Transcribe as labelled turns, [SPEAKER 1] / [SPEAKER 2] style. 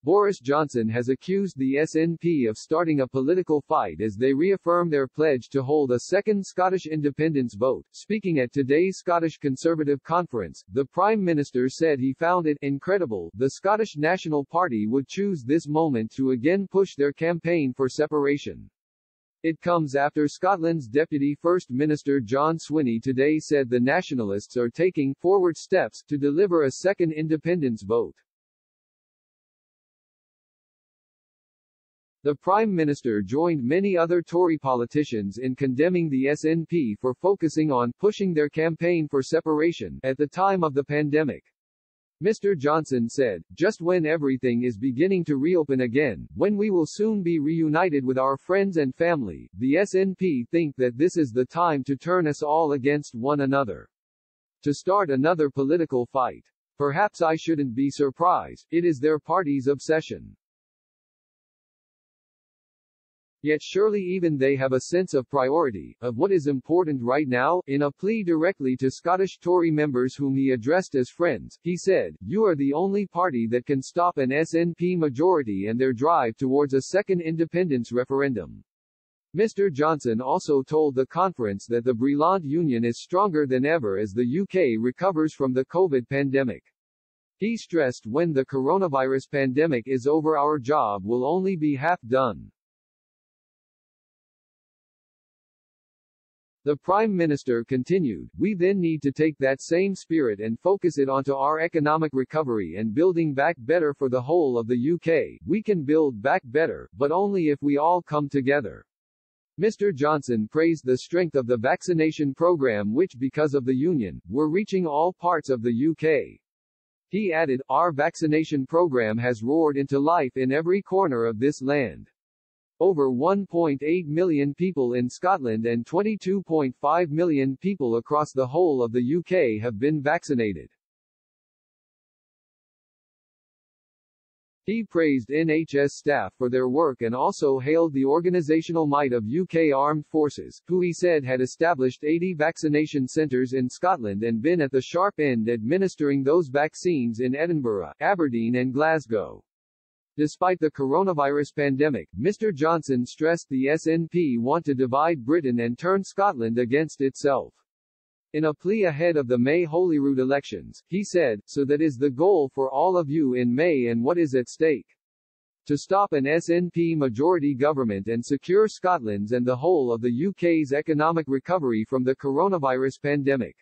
[SPEAKER 1] Boris Johnson has accused the SNP of starting a political fight as they reaffirm their pledge to hold a second Scottish independence vote. Speaking at today's Scottish Conservative conference, the Prime Minister said he found it incredible the Scottish National Party would choose this moment to again push their campaign for separation. It comes after Scotland's Deputy First Minister John Swinney today said the Nationalists are taking forward steps to deliver a second independence vote. The Prime Minister joined many other Tory politicians in condemning the SNP for focusing on pushing their campaign for separation at the time of the pandemic. Mr. Johnson said, "Just when everything is beginning to reopen again, when we will soon be reunited with our friends and family, the SNP think that this is the time to turn us all against one another. To start another political fight. Perhaps I shouldn't be surprised, it is their party's obsession. Yet surely even they have a sense of priority, of what is important right now." In a plea directly to Scottish Tory members whom he addressed as friends, he said, "You are the only party that can stop an SNP majority and their drive towards a second independence referendum." Mr. Johnson also told the conference that the Brilliant Union is stronger than ever as the UK recovers from the COVID pandemic. He stressed, "When the coronavirus pandemic is over, our job will only be half done." The Prime Minister continued, "We then need to take that same spirit and focus it onto our economic recovery and building back better for the whole of the UK. We can build back better, but only if we all come together." Mr. Johnson praised the strength of the vaccination program which, because of the Union, were reaching all parts of the UK. He added, "Our vaccination program has roared into life in every corner of this land. Over 1.8 million people in Scotland and 22.5 million people across the whole of the UK have been vaccinated." He praised NHS staff for their work and also hailed the organisational might of UK Armed Forces, who he said had established 80 vaccination centres in Scotland and been at the sharp end administering those vaccines in Edinburgh, Aberdeen and Glasgow. Despite the coronavirus pandemic, Mr. Johnson stressed the SNP want to divide Britain and turn Scotland against itself. In a plea ahead of the May Holyrood elections, he said, "So that is the goal for all of you in May and what is at stake? To stop an SNP majority government and secure Scotland's and the whole of the UK's economic recovery from the coronavirus pandemic."